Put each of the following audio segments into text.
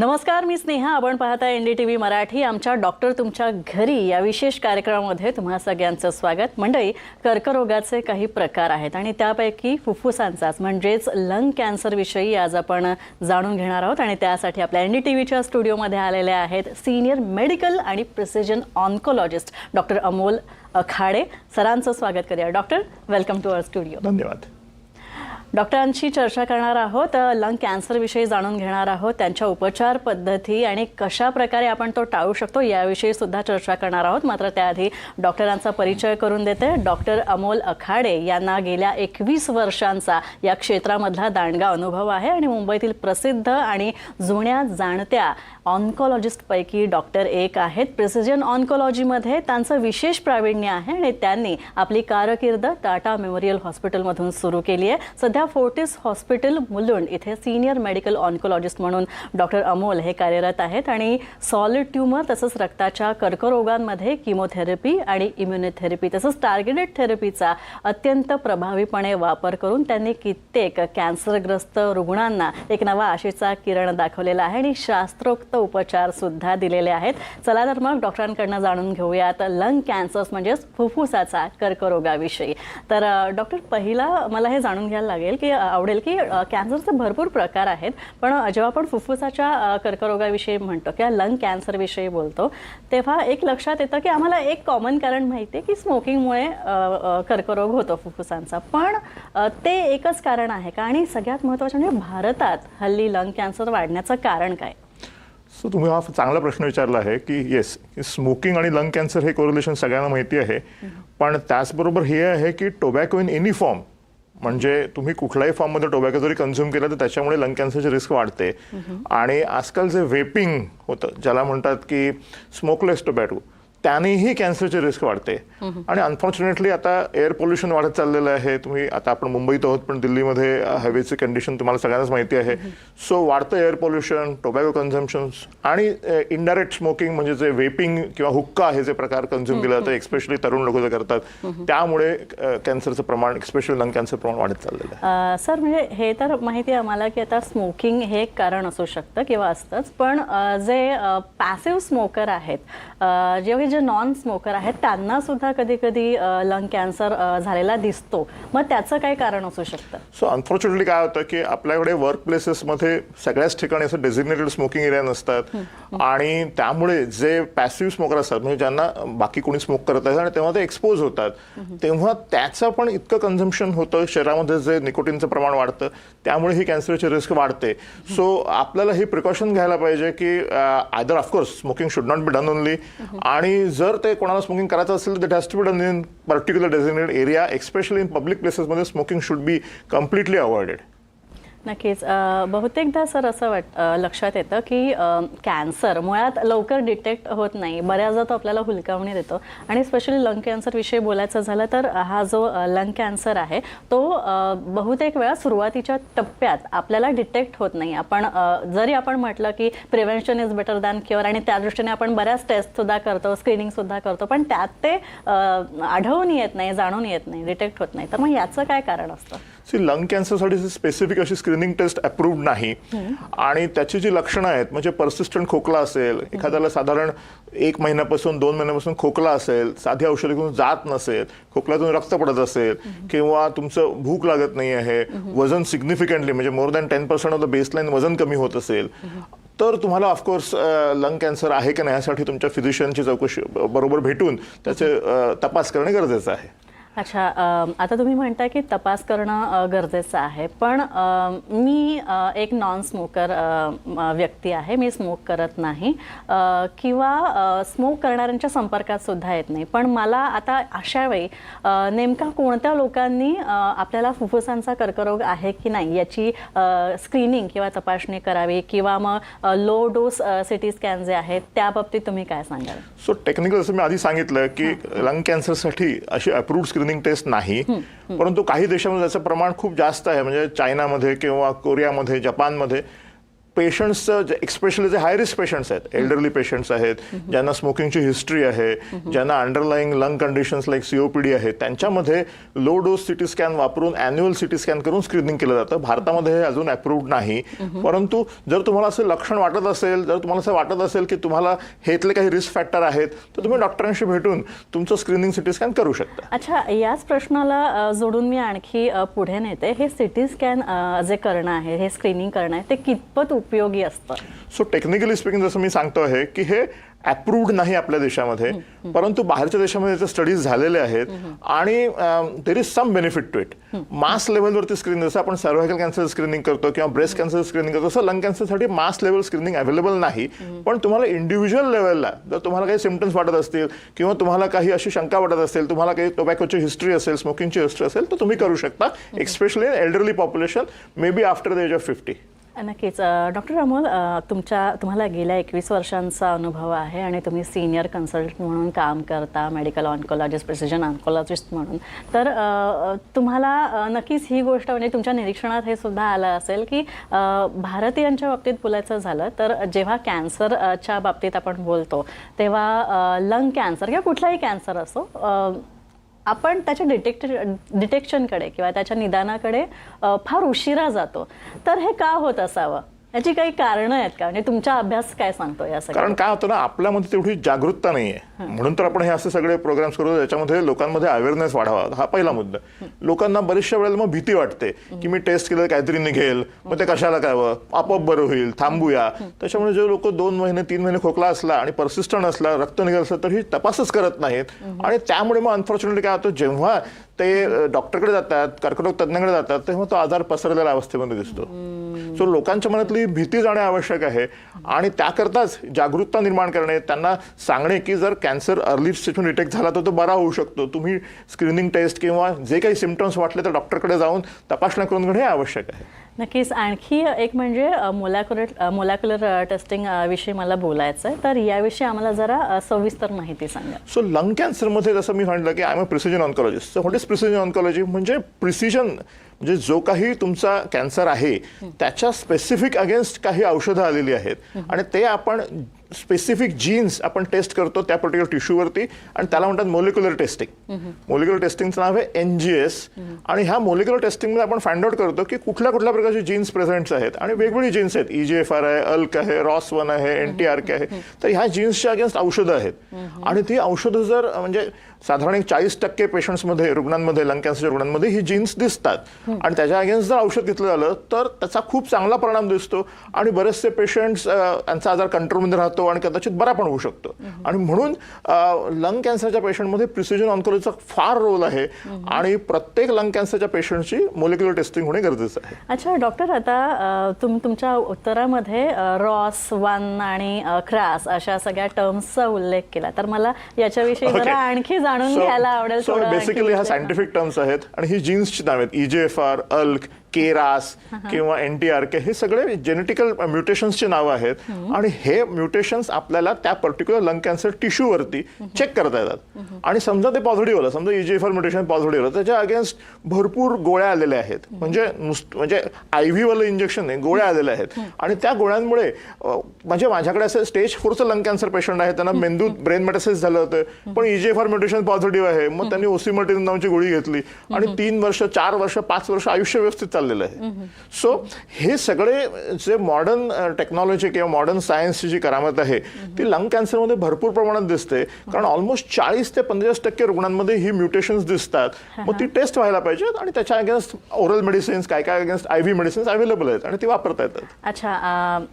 नमस्कार, मी स्नेहा. आपण पाहता NDTV मराठी. आमच्या डॉक्टर तुमच्या घरी या विशेष कार्यक्रमामध्ये तुम्हा सगळ्यांचं स्वागत. मंडळी, कर्करोगाचे काही प्रकार आहेत आणि त्यापैकी फुफ्फुसांचाच म्हणजेच लंग कॅन्सर विषयी आज आपण जाणून घेणार आहोत. आणि त्यासाठी आपल्या NDTVच्या स्टुडिओमध्ये आलेले आहेत सिनियर मेडिकल आणि precision oncologist doctor Amol Akhade. सरांचं स्वागत करूया. Doctor, welcome to our studio. धन्यवाद. डॉक्टरांशी चर्चा करणार आहोत, लंग कॅन्सर विषयी जाणून घेणार आहोत, त्यांच्या उपचार पद्धती आणि कशा प्रकारे आपण तो टाळू शकतो याविषयी सुद्धा चर्चा करणार आहोत. मात्र त्याआधी डॉक्टरांचा परिचय करून देते. डॉक्टर अमोल अखाडे यांना गेल्या 21 वर्षांचा या क्षेत्रामधला दांडगा अनुभव आहे आणि मुंबईतील प्रसिद्ध आणि जुन्या जाणत्या ऑन्कोलॉजिस्टपैकी डॉक्टर एक आहेत. प्रिसिजन ऑन्कोलॉजीमध्ये त्यांचं विशेष प्रावीण्य आहे आणि त्यांनी आपली कारकीर्द टाटा मेमोरियल हॉस्पिटलमधून सुरू केली आहे. सध्या फोर्टिस हॉस्पिटल मुलुंड इथे सिनियर मेडिकल ऑन्कोलॉजिस्ट म्हणून डॉक्टर अमोल हे कार्यरत आहेत आणि सॉलिड ट्यूमर तसंच रक्ताच्या कर्करोगांमध्ये किमोथेरपी आणि इम्युनोथेरपी तसंच टार्गेटेड थेरपीचा अत्यंत प्रभावीपणे वापर करून त्यांनी कित्येक कॅन्सरग्रस्त रुग्णांना एक नवा आशेचा किरण दाखवलेला आहे आणि शास्त्रोक्त उपचार सुद्धा दिलेले आहेत. चला तर मग डॉक्टरांकडून जाणून घेऊयात लंग कॅन्सर म्हणजेच फुफ्फुसाचा कर्करोगाविषयी. तर डॉक्टर, पहिला मला हे जाणून घ्यायला लागेल की आवडेल की कॅन्सरचे भरपूर प्रकार आहेत, पण जेव्हा आपण फुफ्फुसाच्या कर्करोगाविषयी म्हणतो किंवा लंग कॅन्सरविषयी बोलतो तेव्हा एक लक्षात येतं की आम्हाला एक कॉमन कारण माहिती आहे की स्मोकिंगमुळे कर्करोग होतो फुफ्फुसांचा, पण ते एकच कारण आहे का? आणि सगळ्यात महत्त्वाचं म्हणजे भारतात हल्ली लंग कॅन्सर वाढण्याचं कारण काय? सो तुम्ही हा चांगला प्रश्न विचारला आहे की येस, स्मोकिंग आणि लंग कॅन्सर हे कोरिलेशन सगळ्यांना माहिती आहे, पण त्याचबरोबर हे आहे की टोबॅको इन एनी फॉर्म, म्हणजे तुम्ही कुठल्याही फॉर्ममध्ये टोबॅको जरी कन्झ्युम केला तर त्याच्यामुळे लंग कॅन्सरची रिस्क वाढते. आणि आजकाल जे वेपिंग होतं, ज्याला म्हणतात की स्मोकलेस टोबॅको, त्यानेही कॅन्सरची रिस्क वाढते. आणि अनफॉर्च्युनेटली आता एअर पोल्युशन वाढत चाललेलं आहे. तुम्ही आता आपण मुंबईत आहोत, पण दिल्लीमध्ये हवेची कंडिशन तुम्हाला सगळ्यांनाच माहिती आहे. सो वाढतं एअर पोल्युशन, टोबॅको कन्झम्पशन्स आणि इनडायरेक्ट स्मोकिंग म्हणजे जे वेपिंग किंवा हुक्का हे जे प्रकार कन्झ्युम केले जातं, एक्स्पेशली तरुण लोक जे करतात, त्यामुळे कॅन्सरचं प्रमाण, एक्स्पेशली लंग कॅन्सर प्रमाण वाढत चाललेलं आहे. सर, म्हणजे हे तर माहिती आहे आम्हाला की आता स्मोकिंग हे एक कारण असू शकतं किंवा असतंच, पण जे पॅसिव्ह स्मोकर आहेत, जे नॉन स्मोकर आहेत, त्यांना सुद्धा कधी कधी लंग कॅन्सर झालेला दिसतो. मग त्याचं काय कारण असू शकतं? सो अनफॉर्च्युनेटली काय होतं की आपल्याकडे वर्क प्लेसेसमध्ये सगळ्याच ठिकाणी असं डेझिग्नेटेड स्मोकिंग एरिया नसतात आणि त्यामुळे जे पॅसिव्ह स्मोकर असतात, म्हणजे ज्यांना बाकी कोणी स्मोक करत आहे आणि तेव्हा ते एक्सपोज होतात, तेव्हा त्याचं पण इतकं कन्झम्पशन होतं, शरीरामध्ये जे निकोटीनचं प्रमाण वाढतं, त्यामुळे ही कॅन्सरची रिस्क वाढते. सो आपल्याला हे प्रिकॉशन घ्यायला पाहिजे की either of course smoking should not be done only, आणि जर ते कोणाला स्मोकिंग करायचं असेल तर has to be done in particular designated area, especially in public प्लेसेसमध्ये smoking should be completely avoided. नक्कीच. बहुतेकदा सर असं लक्षात येतं की कॅन्सर मुळात लवकर डिटेक्ट होत नाही. बऱ्याचदा तो आपल्याला हुलकावणी देतो आणि स्पेशली लंग कॅन्सर विषयी बोलायचं झालं तर हा जो लंग कॅन्सर आहे तो बहुतेक वेळा सुरुवातीच्या टप्प्यात आपल्याला डिटेक्ट होत नाही. आपण जरी आपण म्हटलं की prevention is better than cure आणि त्या दृष्टीने आपण बऱ्याच टेस्टसुद्धा करतो, स्क्रीनिंगसुद्धा करतो, पण त्यात ते आढळून येत नाही, जाणून येत नाही, डिटेक्ट होत नाही. तर मग याचं काय कारण असतं? लंग कॅन्सरसाठी स्पेसिफिक अशी स्क्रीनिंग टेस्ट अप्रूव्ड नाही, आणि त्याची जी लक्षणं आहेत, म्हणजे परसिस्टंट खोकला असेल, एखाद्याला साधारण 1 महिन्यापासून 2 महिन्यापासून खोकला असेल, साधी औषधी घेऊन जात नसेल, खोकल्यातून रक्त पडत असेल, किंवा तुमचं भूक लागत नाही आहे, वजन सिग्निफिकंटली म्हणजे more than 10% of the baseline वजन कमी होत असेल, तर तुम्हाला ऑफकोर्स लंग कॅन्सर आहे की नाही यासाठी तुमच्या फिजिशियनची चौकशी बरोबर भेटून त्याचे तपास करणे गरजेचं आहे. अच्छा, आता तुम्ही म्हणताय की तपास करणं गरजेचं आहे, पण मी एक नॉन स्मोकर व्यक्ती आहे, मी स्मोक करत नाही किंवा स्मोक करणाऱ्यांच्या संपर्कात सुद्धा येत नाही, पण मला आता अशा वेळी नेमका कोणत्या लोकांनी आपल्याला फुफ्फुसांचा कर्करोग आहे की नाही याची स्क्रीनिंग किंवा तपासणी करावी, किंवा मग लो डोस सिटी स्कॅन जे आहेत त्या बाबतीत तुम्ही काय सांगाल? सो टेक्निकल जसं मी आधी सांगितलं की लंग कॅन्सरसाठी अशी अप्रूव्ड स्क्रीनिंग टेस्ट नाही, परंतु काही देशांमध्ये त्याचं प्रमाण खूप जास्त आहे. म्हणजे चायनामध्ये किंवा कोरियामध्ये, जपानमध्ये पेशंट्सचं एक्स्पेशली जे हाय रिस्क पेशंट्स आहेत, एल्डरली पेशंट्स आहेत, ज्यांना स्मोकिंगची हिस्ट्री आहे, ज्यांना underlying lung conditions like COPD आहे, त्यांच्यामध्ये लो डोस सिटी स्कॅन वापरून अॅन्युअल सिटी स्कॅन करून स्क्रीनिंग केलं जातं. भारतामध्ये हे अजून अप्रूव्ड नाही. परंतु जर तुम्हाला असं लक्षण वाटत असेल, जर तुम्हाला असं वाटत असेल की तुम्हाला हेतले काही रिस्क फॅक्टर आहेत, तर तुम्ही डॉक्टरांशी भेटून तुमचं स्क्रीनिंग सिटी स्कॅन करू शकता. अच्छा, याच प्रश्नाला जोडून मी आणखी पुढे नेते. हे सिटी स्कॅन जे करणं आहे, हे स्क्रीनिंग करणं आहे, ते कितपत उपयोगी असतं? सो टेक्निकली स्पीकिंग जसं मी सांगतो आहे की हे अप्रूव्ड नाही आपल्या देशामध्ये, परंतु बाहेरच्या देशामध्ये त्याचे स्टडीज झालेले आहेत आणि there is some benefit to it. Mass लेव्हलवरती स्क्रीनिंग, जसं आपण सर्व्हायकल कॅन्सर स्क्रीनिंग करतो किंवा ब्रेस्ट कॅन्सर स्क्रीनिंग करतो, तसं लंग कॅन्सरसाठी मास लेव्हल स्क्रीनिंग अवेलेबल नाही. पण तुम्हाला इंडिव्हिज्युअल लेव्हलला जर तुम्हाला काही सिम्पटम्स वाटत असतील किंवा तुम्हाला काही अशी शंका वाटत असेल, तुम्हाला काही टोबॅकोची हिस्ट्री असेल, स्मोकिंगची हिस्ट्री असेल, तर तुम्ही करू शकता. Especially elderly population, may be after the age of 50. नक्कीच. डॉक्टर अमोल, तुम्हाला गेल्या 21 वर्षांचा अनुभव आहे आणि तुम्ही सिनियर कन्सल्टंट म्हणून काम करता, मेडिकल ऑन्कोलॉजिस्ट, प्रिसिजन ऑन्कोलॉजिस्ट म्हणून. तर तुम्हाला नक्कीच ही गोष्ट, म्हणजे तुमच्या निरीक्षणात हे सुद्धा आलं असेल की भारतीयांच्या बाबतीत बोलायचं झालं तर जेव्हा कॅन्सरच्या बाबतीत आपण बोलतो तेव्हा लंग कॅन्सर किंवा कुठलाही कॅन्सर असो, आपण त्याच्या डिटेक्शनकडे किंवा त्याच्या निदानाकडे फार उशिरा जातो. तर हे का होत असावं? याची काही कारणं आहेत का? म्हणजे तुमचा अभ्यास काय सांगतो या सगळ्या? कारण काय होतं ना, आपल्यामध्ये तेवढी जागरूकता नाहीये, म्हणून तर आपण हे असे सगळे प्रोग्राम्स करतो ज्याच्यामध्ये लोकांमध्ये अवेअरनेस वाढावा. हा पहिला मुद्दा. लोकांना बऱ्याचशा वेळेला मग भीती वाटते की मी टेस्ट केलं काहीतरी निघेल, मग ते कशाला करावं, आपोआप बरं होईल, थांबूया. त्याच्यामुळे जे लोक 2 महिने 3 महिने खोकला असला आणि परसिस्टंट असला, रक्त निघालं असलं तरी तपासच करत नाहीत. आणि त्यामुळे मग अनफॉर्च्युनेटली काय होतं, जेव्हा ते डॉक्टरकडे जातात, कर्करोग तज्ञाकडे जातात, तेव्हा तो आजार पसरलेल्या अवस्थेमध्ये दिसतो. सो लोकांच्या मनातली भीती जाणे आवश्यक आहे आणि त्याकरताच जागरूकता निर्माण करणे, त्यांना सांगणे की जर कॅन्सर अर्ली स्टेजमध्ये डिटेक्ट झाला तर तो बरा होऊ शकतो. तुम्ही स्क्रीनिंग टेस्ट किंवा जे काही सिम्पटम्स वाटले तर डॉक्टरकडे जाऊन तपासणी करून घेणे हे आवश्यक आहे. नक्कीच. आणखी एक म्हणजे मोलॅक्युलर टेस्टिंग विषयी मला बोलायचं आहे, तर याविषयी आम्हाला जरा सविस्तर माहिती सांगा. सो लंग कॅन्सरमध्ये जसं मी म्हटलं की I am a precision oncologist. So what is precision oncology? म्हणजे प्रिसिजन म्हणजे जो काही तुमचा कॅन्सर आहे त्याच्या स्पेसिफिक अगेन्स्ट काही औषधं आलेली आहेत आणि ते आपण स्पेसिफिक जीन्स आपण टेस्ट करतो त्या पर्टिक्युलर टिश्यूवरती आणि त्याला म्हणतात मोलिक्युलर टेस्टिंग. मोलिक्युलर टेस्टिंगचं नाव आहे NGS. आणि ह्या मोलिक्युलर टेस्टिंगमध्ये आपण फाइंड आउट करतो की कुठल्या कुठल्या प्रकारचे जीन्स प्रेझेंट्स आहेत आणि वेगवेगळी जीन्स आहेत. EGFR आहे, अल्क आहे, ROS1 आहे, NTRK आहे. तर ह्या जीन्सच्या अगेन्स्ट औषधं आहेत आणि ती औषधं जर म्हणजे साधारण 40% पेशंट्समध्ये, रुग्णांमध्ये, लंग कॅन्सरच्या रुग्णांमध्ये ही जीन्स दिसतात आणि त्याच्या अगेन्स्ट जर औषध घेतलं झालं तर त्याचा खूप चांगला परिणाम दिसतो आणि बरेचसे पेशंट्स यांचा आजार कंट्रोलमध्ये राहतो आणि कदाचित बरा पण होऊ शकतो. आणि म्हणून लंग कॅन्सरच्या पेशंटमध्ये प्रिसिजन ऑन्कॉलॉजीचा फार रोल आहे आणि प्रत्येक लंग कॅन्सरच्या पेशंटची मोलिक्युलर टेस्टिंग होणे गरजेचं आहे. अच्छा डॉक्टर, आता तुमच्या उत्तरामध्ये ROS1 आणि CRAS अशा सगळ्या टर्म्सचा उल्लेख केला, तर मला याच्याविषयी जरा आणखी जाणून घ्यायला आवडेल. सो बेसिकली ह्या सायंटिफिक टर्म्स आहेत आणि ही जीन्सची नाव आहेत. EGFR, अल्क, KRAS किंवा NTRK हे सगळे जेनेटिकल म्युटेशन्सची नावं आहेत आणि हे म्युटेशन्स आपल्याला त्या पर्टिक्युलर लंग कॅन्सर टिश्यूवरती चेक करता येतात. आणि समजा ते पॉझिटिव्ह आलं, समजा EGFR म्युटेशन पॉझिटिव्ह आलं, त्याच्या अगेन्स्ट भरपूर गोळ्या आलेल्या आहेत. म्हणजे IV वालं इंजेक्शन नाही, गोळ्या आलेल्या आहेत आणि त्या गोळ्यांमुळे म्हणजे माझ्याकडे असं स्टेज 4चं लंग कॅन्सर पेशंट आहे, त्यांना मेंदूत ब्रेन मेटासिस झालं होतं पण EGFR म्युटेशन पॉझिटिव्ह आहे. मग त्यांनी ओसिमर्टिन नावाची गोळी घेतली आणि 3 वर्ष 4 वर्ष 5 वर्ष आयुष्य व्यवस्थित चाललेलं आहे. सो हे सगळे जे मॉडर्न टेक्नॉलॉजी किंवा मॉडर्न सायन्सची जी करामत आहे ती लंग कॅन्सरमध्ये भरपूर प्रमाणात दिसते. कारण ऑलमोस्ट 40 ते 50% रुग्णांमध्ये ही म्युटेशन्स दिसतात. मग ती टेस्ट व्हायला पाहिजेत आणि त्याच्या अगेन्स्ट ओरल मेडिसिन्स, काय काय अगेन्स्ट IV मेडिसिन्स अवेलेबल आहेत आणि ती वापरता येतात. अच्छा,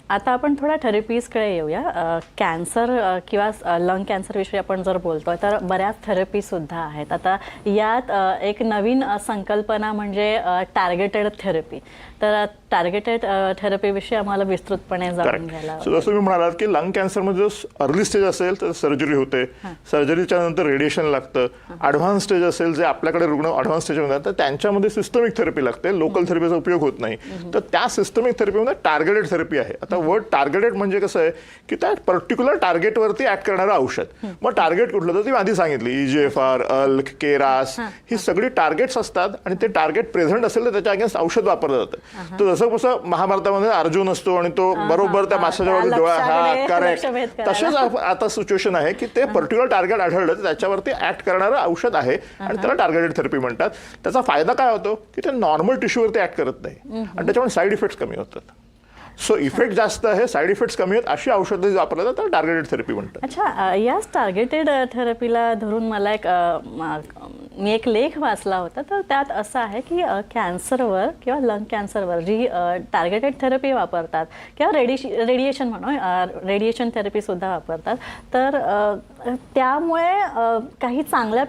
आता आपण थोड्या थेरपीजकडे येऊया. कॅन्सर किंवा लंग कॅन्सर विषयी आपण जर बोलतोय तर बऱ्याच थेरपी सुद्धा आहेत. आता यात एक नवीन संकल्पना म्हणजे टार्गेटेड थेरपी. तर टार्गेटेड थेरपीविषयी आम्हाला विस्तृतपणे जाणून घ्यायला आवडेल. जसं मी म्हणालात की लंग कॅन्सरमध्ये अर्ली स्टेज असेल तर सर्जरी होते, सर्जरीच्या नंतर रेडिएशन लागतं. ॲडव्हान्स स्टेज असेल जे आपल्याकडे रुग्ण ॲडव्हान्स स्टेजमध्ये तर त्यांच्यामध्ये सिस्टमिक थेरपी लागते, लोकल थेरपीचा उपयोग होत नाही. तर त्या सिस्टमिक थेरपीमध्ये टार्गेटेड थेरपी आहे. आता वर्ड टार्गेटेड म्हणजे कसं आहे की त्या पर्टिक्युलर टार्गेटवरती ऍक्ट करणारं औषध. मग टार्गेट कुठलं तर ती आधी सांगितली, EGFR, अल्क, KRAS ही सगळी टार्गेट्स असतात आणि ते टार्गेट प्रेझेंट असेल तर त्याच्या अगेन्स्ट औषध वापरलं जातं. तर जसं कसं महाभारतामध्ये अर्जुन असतो आणि तो बरोबर त्या माशाच्यावरती डोळा करेक्ट, तसेच आता सिच्युएशन आहे की ते पर्टिक्युलर टार्गेट आढळलं तर त्याच्यावरती ऍक्ट करणारं औषध आहे आणि त्याला टार्गेटेड थेरपी म्हणतात. त्याचा फायदा काय होतो की ते नॉर्मल टिश्यूवरती ऍक्ट करत नाही आणि त्याच्यामुळे साईड इफेक्ट्स कमी होतात. सो इफेक्ट जास्त आहे, साईड इफेक्ट्स कमी आहेत, अशी औषधं वापरली जातात तर टार्गेटेड थेरपी म्हणतात. अच्छा, याच टार्गेटेड थेरपीला धरून मला मी एक लेख वाचला होता, तर त्यात असं आहे की कॅन्सरवर किंवा लंग कॅन्सरवर जी टार्गेटेड थेरपी वापरतात किंवा रेडिएशन रेडिएशन थेरपीसुद्धा वापरतात, तर त्यामुळे काही चांगल्या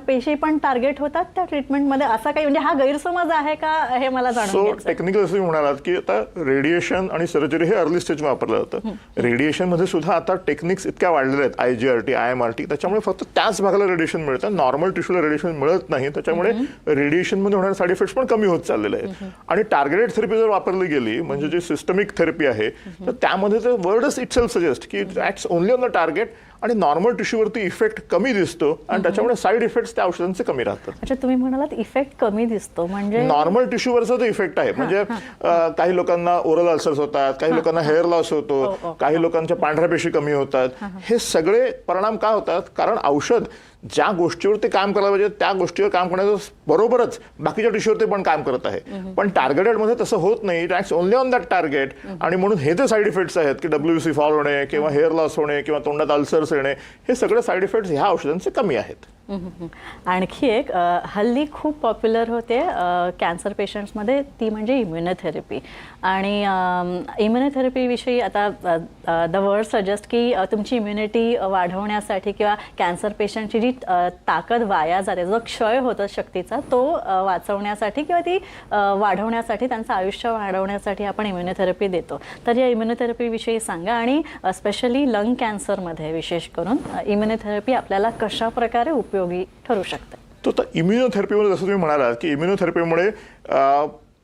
पेशी पण टार्गेट होतात त्या ट्रीटमेंटमध्ये, असा काही म्हणजे हा गैरसमज आहे का हे मला जाणून घ्यायचं. सो टेक्निकल असं म्हणालात की आता रेडिएशन आणि सर्जरी हे अर्ली स्टेज वापरलं जातं. रेडिएशनमध्ये सुद्धा आता टेक्निक्स इतक्या वाढलेल्या आहेत, IGRT, IMRT, त्याच्यामुळे फक्त त्याच भागाला रेडिएशन मिळतं, नॉर्मल टिश्यूला रेडिएशन मिळत नाही. त्याच्यामुळे रेडिएशनमध्ये होणारे साईड इफेक्ट्स पण कमी होत चाललेले आहेत. आणि टार्गेटेड थेरपी जर वापरली गेली म्हणजे जी सिस्टमिक थेरपी आहे, तर त्यामध्ये ते वर्डच इटसेल्फ सजेस्ट की acts only on the target आणि नॉर्मल टिश्यूवरती इफेक्ट कमी दिसतो आणि त्याच्यामुळे साईड इफेक्ट्स त्या औषधांचे कमी राहतात. अच्छा, तुम्ही म्हणालात इफेक्ट कमी दिसतो म्हणजे नॉर्मल टिश्यूवरचा जो इफेक्ट आहे, म्हणजे काही लोकांना ओरल अल्सर्स होतात, काही लोकांना हेअर लॉस होतो, काही लोकांच्या पांढऱ्या पेशी कमी होतात. हे सगळे परिणाम का होतात? कारण औषध ज्या गोष्टीवर ते काम करायला पाहिजे त्या गोष्टीवर काम करण्याचं बरोबरच बाकीच्या टिश्यूवर ते पण काम करत आहे. पण टार्गेटेडमध्ये तसं होत नाही, it acts only on that target. आणि म्हणून हे जे साईड इफेक्ट्स आहेत की WBC फॉल होणे किंवा हेअर लॉस होणे किंवा तोंडात अल्सर्स येणे, हे सगळे साईड इफेक्ट्स ह्या औषधांचे कमी आहेत. आणखी एक हल्ली खूप पॉप्युलर होते कॅन्सर पेशंट्समध्ये, ती म्हणजे इम्युनोथेरपी. आणि इम्युनोथेरपीविषयी आता द वर्ड सजेस्ट की तुमची इम्युनिटी वाढवण्यासाठी किंवा कॅन्सर पेशंटची जी ताकद वाया जाते, जो क्षय होतो शक्तीचा, तो वाचवण्यासाठी किंवा ती वाढवण्यासाठी, त्यांचं आयुष्य वाढवण्यासाठी आपण इम्युनोथेरपी देतो. तर या इम्युनोथेरपीविषयी सांगा आणि स्पेशली लंग कॅन्सरमध्ये विशेष करून इम्युनोथेरपी आपल्याला कशा प्रकारे उपयोगी ठरू शकते. तो इम्युनोथेरपीमध्ये जसं तुम्ही म्हणालात की इम्युनोथेरपीमुळे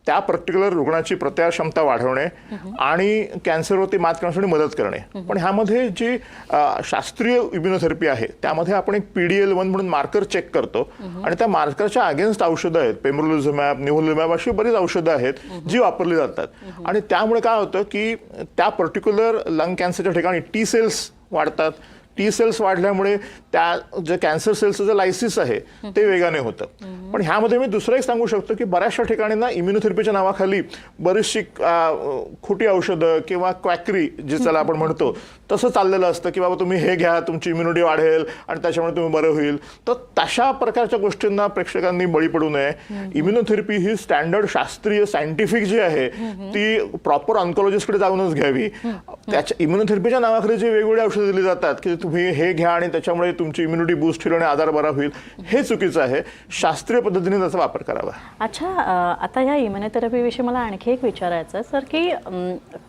त्या पर्टिक्युलर रुग्णाची प्रतिकारक्षमता वाढवणे आणि कॅन्सरवरती मात करण्यासाठी मदत करणे. पण ह्यामध्ये जी शास्त्रीय इम्युनोथेरपी आहे त्यामध्ये आपण एक PDL1 म्हणून मार्कर चेक करतो आणि त्या मार्करच्या अगेन्स्ट औषधं आहेत, पेमरोलिझुमॅब, निव्होलिझुमॅब, अशी बरीच औषधं आहेत जी वापरली जातात. आणि त्यामुळे काय होतं की त्या पर्टिक्युलर लंग कॅन्सरच्या ठिकाणी T सेल्स वाढतात. T सेल्स वाढल्यामुळे त्या जे कॅन्सर सेल्सचं जे लायसिस आहे ते वेगाने होतं. पण ह्यामध्ये मी दुसरं एक सांगू शकतो की बऱ्याचशा ठिकाणी ना इम्युनोथेरपीच्या नावाखाली बरीचशी खोटी औषधं किंवा क्वॅकरी जी त्याला आपण म्हणतो तसं चाललेलं असतं की बाबा तुम्ही हे घ्या, तुमची इम्युनिटी वाढेल आणि त्याच्यामुळे तुम्ही बरं होईल. तर तशा प्रकारच्या गोष्टींना प्रेक्षकांनी बळी पडू नये. इम्युनोथेरपी ही स्टँडर्ड शास्त्रीय सायंटिफिक जी आहे ती प्रॉपर ऑन्कोलॉजिस्टकडे जाऊनच घ्यावी. त्याच्या इम्युनोथेरपीच्या नावाखाली जी वेगवेगळी औषधं दिली जातात की तुम्ही हे घ्या आणि त्याच्यामुळे तुमची इम्युनिटी बूस्ट होईल आणि आजार बरा होईल, हे चुकीचं आहे. शास्त्रीय पद्धतीने त्याचा वापर करावा. अच्छा, आता ह्या इम्युनोथेरपीविषयी मला आणखी एक विचारायचं सर की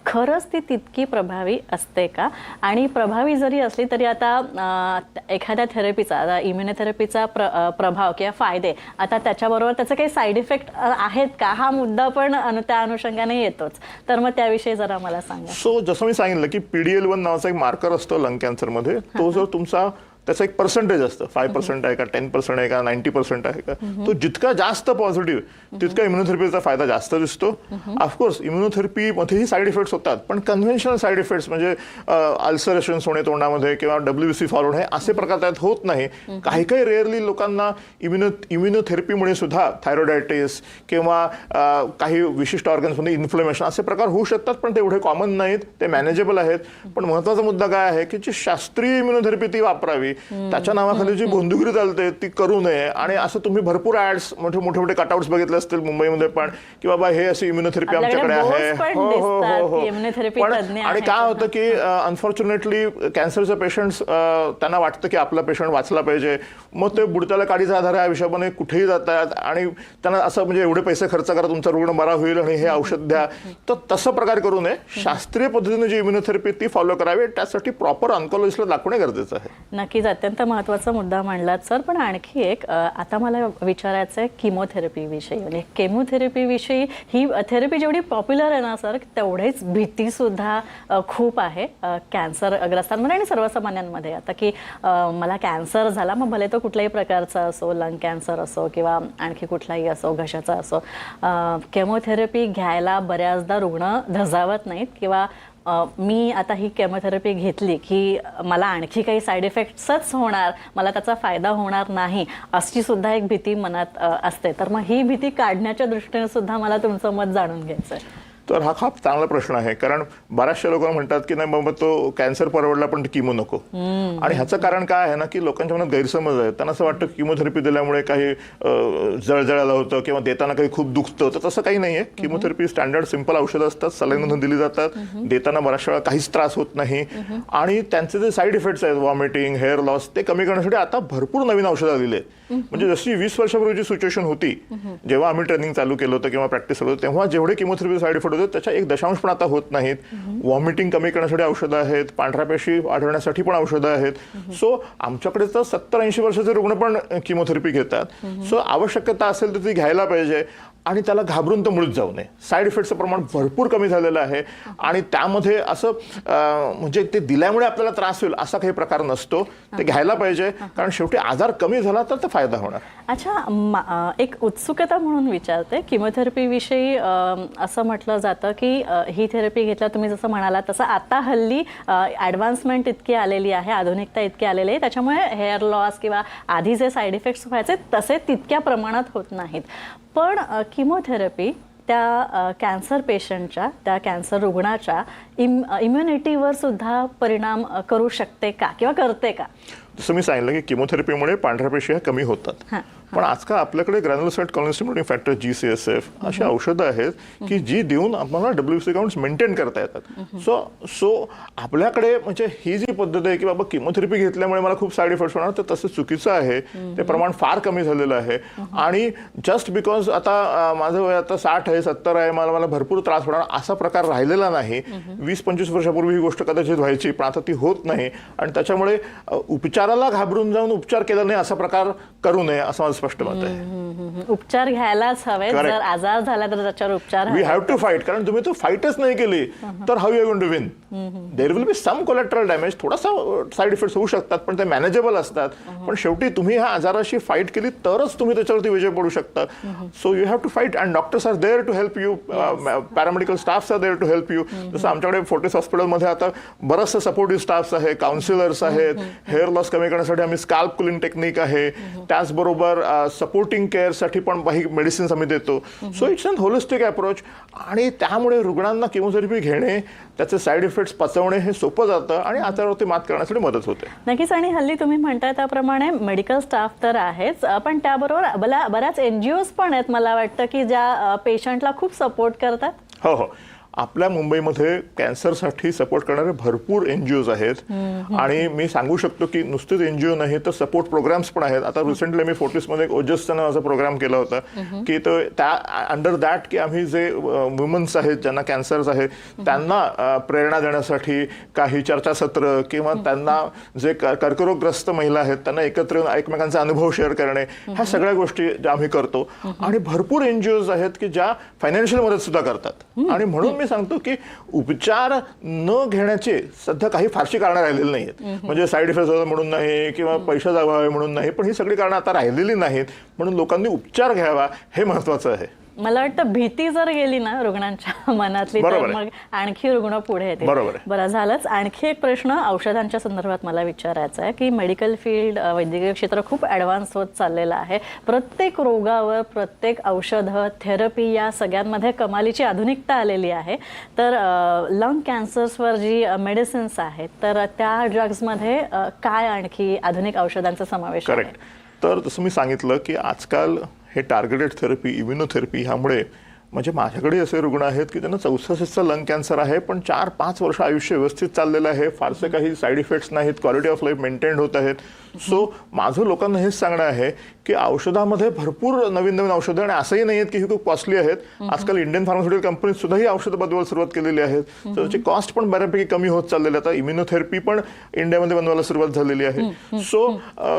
खरंच ती तितकी प्रभावी असते का? आणि प्रभावी जरी असली तरी आता एखाद्या थेरपीचा, आता इम्युनोथेरपीचा प्रभाव किंवा फायदे, आता त्याच्याबरोबर त्याचे काही साईड इफेक्ट आहेत का? हा मुद्दा पण त्या अनुषंगाने येतोच, तर मग त्याविषयी जरा मला सांगा. सो जसं मी सांगितलं की PDL1 नावाचा एक मार्कर असतो लंग कॅन्सरमध्ये, तो जर तुमचा त्याचं एक पर्सेंटेज असतं, 5% आहे का, 10% आहे का, 90% आहे का, तो जितका जास्त पॉझिटिव्ह तितका इम्युनोथेरपीचा फायदा जास्त दिसतो. ऑफकोर्स इम्युनोथेरपीमध्येही साईड इफेक्ट्स होतात, पण कन्व्हेन्शनल साईड इफेक्ट्स म्हणजे अल्सरेशन्स होणे तोंडामध्ये किंवा WBC फॉल होणे असे प्रकार त्यात होत नाही. काही काही रेअरली लोकांना इम्युनोथेरपीमुळे सुद्धा थायरॉइडायटिस किंवा काही विशिष्ट ऑर्गन्समध्ये इन्फ्लेमेशन असे प्रकार होऊ शकतात, पण ते एवढे कॉमन नाहीत, ते मॅनेजेबल आहेत. पण महत्त्वाचा मुद्दा काय आहे की जी शास्त्रीय इम्युनोथेरपी ती वापरावी, त्याच्या नावाखाली जी गोंधुगिरी चालते ती करू नये. आणि असं तुम्ही भरपूर ऍड्स मोठे मोठे कटआउट्स बघितले असतील मुंबईमध्ये पण की बाबा हे अशी इम्युनोथेरपी आमच्याकडे आहे. पण आणि काय होतं की अनफॉर्च्युनेटली कॅन्सरचे पेशंट्स त्यांना वाटतं की आपला पेशंट वाचला पाहिजे, मग ते बुडत्याला काडीचा आधार या हिशोबाने कुठेही जातात आणि त्यांना असं म्हणजे एवढे पैसे खर्च करा, तुमचा रुग्ण बरा होईल आणि हे औषध द्या. तर तसं प्रकार करू नये. शास्त्रीय पद्धतीने जी इम्युनोथेरपी ती फॉलो करावी, त्यासाठी प्रॉपर ऑन्कोलॉजिस्टला दाखवणे गरजेचं आहे. नक्कीच. अत्यंत महत्त्वाचा मुद्दा मांडलात सर. पण आणखी एक आता मला विचारायचं आहे किमोथेरपीविषयी. म्हणजे केमोथेरपीविषयी ही थेरपी जेवढी पॉप्युलर आहे ना सर, तेवढीच भीतीसुद्धा खूप आहे कॅन्सरग्रस्तांमध्ये आणि सर्वसामान्यांमध्ये. आता की मला कॅन्सर झाला, मग भले तो कुठल्याही प्रकारचा असो, लंग कॅन्सर असो किंवा आणखी कुठलाही असो, घशाचा असो, केमोथेरपी घ्यायला बऱ्याचदा रुग्ण धजावत नाहीत किंवा मी आता ही केमोथेरपी घेतली की मला आणखी काही साईड इफेक्ट्सच होणार, मला त्याचा फायदा होणार नाही, अशी सुद्धा एक भीती मनात असते. तर मग ही भीती काढण्याच्या दृष्टीने सुद्धा मला तुमचं मत जाणून घ्यायचं आहे. तर हा खूप चांगला प्रश्न आहे, कारण बऱ्याचशा लोकांना म्हणतात की नाही बाबा तो कॅन्सर परवडला पण किमो नको. आणि ह्याचं कारण काय आहे ना, की लोकांच्या मनात गैरसमज आहे. त्यांना असं वाटतं किमोथेरपी दिल्यामुळे काही जळजळायला होतं किंवा देताना काही खूप दुखतं, तर तसं काही नाहीये. किमोथेरपी स्टँडर्ड सिंपल औषधं असतात, सलाईनमधून दिली जातात, देताना बऱ्याचशा वेळा काहीच त्रास होत नाही. आणि त्यांचे जे साईड इफेक्ट्स आहेत, वॉमिटिंग, हेअर लॉस, ते कमी करण्यासाठी आता भरपूर नवीन औषधं आलेली आहेत. म्हणजे जशी 20 वर्षापूर्वीची सिच्युएशन होती, जेव्हा आम्ही ट्रेनिंग चालू केलं होतं किंवा प्रॅक्टिस करत होतो, तेव्हा जेवढे किमोथेरपी साईड इफेक्ट होते त्याच्या 1 पण आता होत नाहीत. वॉमिटिंग कमी करण्यासाठी औषधं आहेत, पांढऱ्या पेशी वाढवण्यासाठी पण औषधं आहेत. सो आमच्याकडे तर 70-80 वर्षाचे रुग्ण पण किमोथेरपी घेतात. सो आवश्यकता असेल तर ती घ्यायला पाहिजे आणि त्याला घाबरून तर मुळीच जाऊ नये. साईड इफेक्टचं प्रमाण भरपूर कमी झालेलं आहे आणि त्यामध्ये असं म्हणजे ते दिल्यामुळे आपल्याला त्रास होईल असा काही प्रकार नसतो. ते घ्यायला पाहिजे, कारण शेवटी आजार कमी झाला तर ते फायदा होणार. अच्छा, एक उत्सुकता म्हणून विचारते, किमोथेरपीविषयी असं म्हटलं जातं की ही थेरपी घेतल्या, तुम्ही जसं म्हणाला तसं आता हल्ली ॲडव्हान्समेंट इतकी आलेली आहे, आधुनिकता इतकी आलेली आहे, त्याच्यामुळे हेअर लॉस किंवा आधी जे साईड इफेक्ट्स व्हायचे तसे तितक्या प्रमाणात होत नाहीत. पण किमोथेरपी त्या कॅन्सर पेशंटच्या, त्या कॅन्सर रुग्णाच्या इम्युनिटीवर सुद्धा परिणाम करू शकते का किंवा करते का? जसं मी सांगितलं की किमोथेरपीमुळे पांढऱ्या पेशी ह्या कमी होतात. पण आजकाल आपल्याकडे ग्रॅन्युलोसाइट कॉलनी स्टिम्युलेटिंग फॅक्टर GCSF अशी औषधं आहेत की जी देऊन आपल्याला WBC काउंट्स मेंटेन करता येतात. सो आपल्याकडे म्हणजे ही जी पद्धत आहे की बाबा किमोथेरपी घेतल्यामुळे मला खूप साईड इफेक्ट्स होणार, तर तसं चुकीचं आहे. ते प्रमाण फार कमी झालेलं आहे. आणि जस्ट बिकॉज आता माझं वय आता 60 आहे, 70 आहे, मला भरपूर त्रास होणार असा प्रकार राहिलेला नाही. 20-25 वर्षापूर्वी ही गोष्ट कदाचित व्हायची, पण आता ती होत नाही. आणि त्याच्यामुळे उपचाराला घाबरून जाऊन उपचार केला नाही असा प्रकार करू नये असं माझं स्पष्ट मत आहे. उपचार घ्यायलाच हवे. जर आजार झाला तर त्याच्यावर उपचार वी हॅव टू फाईट. कारण तुम्ही तो फाईटच नाही केली तर how you going to win? There will be some collateral damage, थोडासा साईड इफेक्ट्स होऊ शकतात, पण ते मॅनेजेबल असतात. पण शेवटी तुम्ही ह्या आजाराशी फाईट केली तरच तुम्ही त्याच्यावरती विजय पडू शकता. So you have to fight and doctors are there to help you, paramedical staffs are there to help you. जसं आमच्याकडे फोर्टिस हॉस्पिटलमध्ये आता बरंचसं सपोर्टिव्ह स्टाफ्स आहे, काउन्सिलर्स आहेत, हेअर लॉस कमी करण्यासाठी आम्ही स्काल्प कुलिंग टेक्निक आहे, त्याचबरोबर सपोर्टिंग केअरसाठी पण काही मेडिसिन्स आम्ही देतो. So it's an holistic approach. आणि त्यामुळे रुग्णांना किमोथेरपी घेणे, त्याचे साईड इफेक्ट्स पचवणे हे सोपं जातं आणि आजारावरती मात करण्यासाठी मदत होते. नक्कीच. आणि हल्ली तुम्ही म्हणताय त्याप्रमाणे मेडिकल स्टाफ तर आहेच, पण त्याबरोबर बऱ्याच NGOs पण आहेत मला वाटतं की ज्या पेशंटला खूप सपोर्ट करतात. हो हो, आपल्या मुंबईमध्ये कॅन्सरसाठी सपोर्ट करणारे भरपूर NGOs आहेत. आणि मी सांगू शकतो की नुसतेच NGO नाही तर सपोर्ट प्रोग्राम्स पण आहेत. आता रिसेंटली मी फोर्टिसमध्ये एक ओजस नावाचा प्रोग्राम केला होता की तो त्या अंडर दॅट की आम्ही जे वुमन्स आहेत ज्यांना कॅन्सर्स आहे त्यांना प्रेरणा देण्यासाठी काही चर्चासत्र किंवा त्यांना जे कर्करोगग्रस्त महिला आहेत त्यांना एकत्र येऊन एकमेकांचा अनुभव शेअर करणे, ह्या सगळ्या गोष्टी ज्या आम्ही करतो. आणि भरपूर NGOs आहेत की ज्या फायनान्शियल मदत सुद्धा करतात. आणि म्हणून मी सांगतो की उपचार न घेण्याचे सध्या काही फारशी कारणं राहिलेली नाहीत. म्हणजे साईड इफेक्ट होतात म्हणून नाही किंवा पैसे जावावे म्हणून नाही, पण ही सगळी कारणं आता राहिलेली नाहीत. म्हणून लोकांनी उपचार घ्यावा हे महत्वाचं आहे. मला वाटतं भीती जर गेली ना रुग्णांच्या मनातली तर मग आणखी रुग्ण पुढे येते. बरं झालंच. आणखी एक प्रश्न औषधांच्या संदर्भात मला विचारायचा आहे की मेडिकल फील्ड, वैद्यकीय क्षेत्र खूप ॲडव्हान्स होत चाललेलं आहे. प्रत्येक रोगावर प्रत्येक औषधं, थेरपी या सगळ्यांमध्ये कमालीची आधुनिकता आलेली आहे. तर लंग कॅन्सर्सवर जी मेडिसिन्स आहेत तर त्या ड्रग्समध्ये काय आणखी आधुनिक औषधांचा समावेश आहे? करेक्ट. तर जसं मी सांगितलं की आजकाल हे टार्गेटेड थेरपी, इम्युनोथेरपी ह्यामुळे म्हणजे माझ्याकडे असे रुग्ण आहेत की त्यांना 64चा लंग कॅन्सर आहे, पण 4-5 वर्ष आयुष्य व्यवस्थित चाललेलं आहे, फारसे काही साईड इफेक्ट्स नाहीत, क्वालिटी ऑफ लाईफ मेंटेन होत आहेत. सो माझं लोकांना हेच सांगणं आहे की औषधामध्ये भरपूर नवीन नवीन औषधं, आणि असंही नाही आहेत की ही खूप कॉस्टली आहेत. आजकाल इंडियन फार्मास्युटिकल कंपनीज सुद्धा ही औषधं बनवायला सुरुवात केलेली आहेत. तर त्याची कॉस्ट पण बऱ्यापैकी कमी होत चाललेली आहे. आता इम्युनोथेरपी पण इंडियामध्ये बनवायला सुरुवात झालेली आहे. सो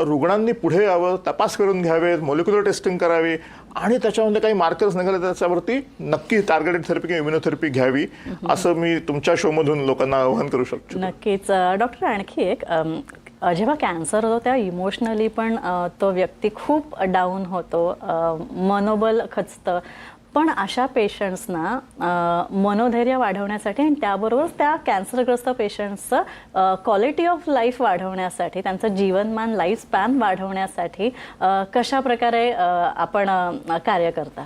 रुग्णांनी पुढे यावं, तपास करून घ्यावेत, मोलिक्युलर टेस्टिंग करावी, आणि त्याच्यामध्ये काही मार्कर्स निघाले त्याच्यावरती नक्की टार्गेटेड थेरपी किंवा इम्युनोथेरपी घ्यावी, असं मी तुमच्या शोमधून लोकांना आवाहन करू शकतो. नक्कीच. डॉक्टर, आणखी एक, जेव्हा कॅन्सर होतो तेव्हा इमोशनली पण तो व्यक्ती खूप डाऊन होतो, मनोबल खचतं. पण अशा पेशंट्सना मनोधैर्य वाढवण्यासाठी आणि त्याबरोबरच त्या कॅन्सरग्रस्त पेशंट्सचं क्वालिटी ऑफ लाईफ वाढवण्यासाठी, त्यांचं जीवनमान, लाईफ स्पॅन वाढवण्यासाठी कशा प्रकारे आपण कार्य करता?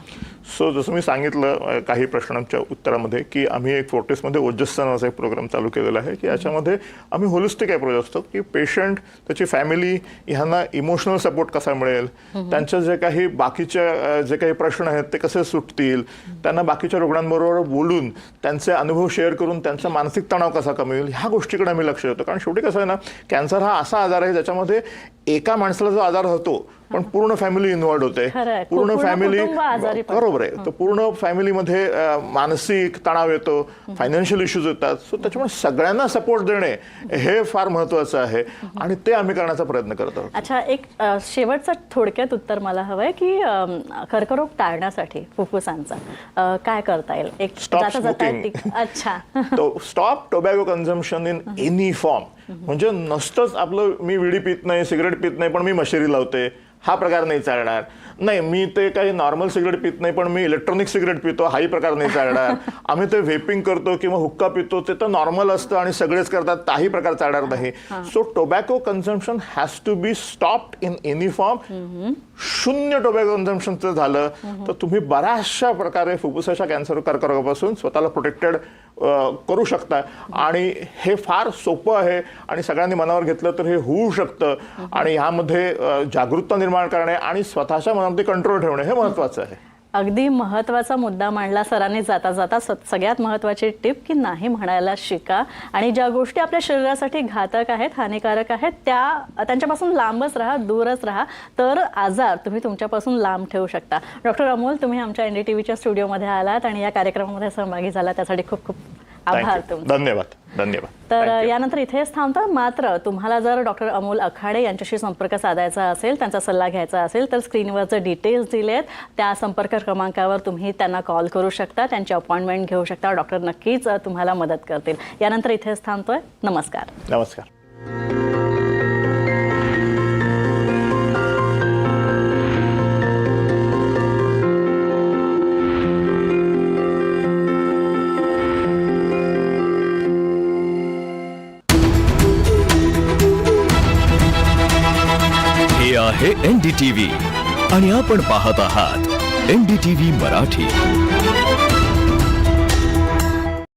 सो जसं मी सांगितलं काही प्रश्नांच्या उत्तरामध्ये की आम्ही एक फोर्टिसमध्ये ओजस्सा नावाचा एक प्रोग्राम चालू केलेला आहे की याच्यामध्ये आम्ही होलिस्टिक अप्रोच असतो की पेशंट, त्याची फॅमिली ह्यांना इमोशनल सपोर्ट कसा मिळेल, त्यांच्या जे काही बाकीच्या जे काही प्रश्न आहेत ते कसे सुटतील, त्यांना बाकीच्या रुग्णांबरोबर बोलून त्यांचे अनुभव शेअर करून त्यांचा मानसिक तणाव कसा कमी होईल, ह्या गोष्टीकडे आम्ही लक्ष देतो. कारण शेवटी कसं आहे ना, कॅन्सर हा असा आजार आहे ज्याच्यामध्ये एका माणसाला जो आजार होतो पण पूर्ण फॅमिली इन्व्हॉल्ड होते, पूर्ण फॅमिली, बरोबर आहे, तर पूर्ण फॅमिलीमध्ये मानसिक तणाव येतो, फायनान्शियल इश्यूज येतात. सो त्याच्यामुळे सगळ्यांना सपोर्ट देणे हे फार महत्वाचं आहे आणि ते आम्ही करण्याचा प्रयत्न करत आहोत. अच्छा, एक शेवटचं थोडक्यात उत्तर मला हवंय की कर्करोग टाळण्यासाठी फुफ्फुसांचा काय करता येईल? एक अच्छा, stop tobacco consumption in any form. म्हणजे नसतंच आपलं मी विडी पित नाही, सिगरेट पित नाही, पण मी मशेरी लावते, हा प्रकार नाही चालणार. नाही, मी ते काही नॉर्मल सिगरेट पित नाही पण मी इलेक्ट्रॉनिक सिगरेट पितो, हाही प्रकार नाही चालणार. आम्ही ते व्हेपिंग करतो किंवा हुक्का पितो, ते तर नॉर्मल असतं आणि सगळेच करतात, ताही प्रकार चालणार नाही. So tobacco consumption has to be stopped in any form. शून्य टोबॅको कन्झम्पशन जर झालं तर तुम्ही बऱ्याचशा प्रकारे फुफ्फुसाच्या कॅन्सर, कर्करोगापासून स्वतःला प्रोटेक्टेड करू शकता. आणि हे फार सोपं आहे आणि सगळ्यांनी मनावर घेतलं तर हे होऊ शकतं. आणि ह्यामध्ये जागरूकता निर्माण करणे आणि स्वतःच्या मनामध्ये कंट्रोल ठेवणे हे महत्वाचं आहे. अगदी महत्त्वाचा मुद्दा मांडला सरांनी जाता जाता. सगळ्यात महत्त्वाची टिप की नाही म्हणायला शिका आणि ज्या गोष्टी आपल्या शरीरासाठी घातक आहेत, हानिकारक आहेत, त्यांच्यापासून लांबच राहा, दूरच राहा, तर आजार तुम्ही तुमच्यापासून लांब ठेवू शकता. डॉक्टर अमोल, तुम्ही आमच्या NDTVच्या स्टुडिओमध्ये आलात आणि या कार्यक्रमामध्ये सहभागी झाला त्यासाठी खूप खूप आभार तुमचे. धन्यवाद. धन्यवाद. तर यानंतर इथेच थांबतो. मात्र तुम्हाला जर डॉक्टर अमोल अखाडे यांच्याशी संपर्क साधायचा असेल, त्यांचा सल्ला घ्यायचा असेल, तर स्क्रीनवरचे डिटेल्स दिलेत त्या संपर्क क्रमांकावर तुम्ही त्यांना कॉल करू शकता, त्यांची अपॉइंटमेंट घेऊ शकता. डॉक्टर नक्कीच तुम्हाला मदत करतील. यानंतर इथेच थांबतोय. नमस्कार. नमस्कार. हे आहे NDTV आणि आपण पाहत आहात NDTV मराठी.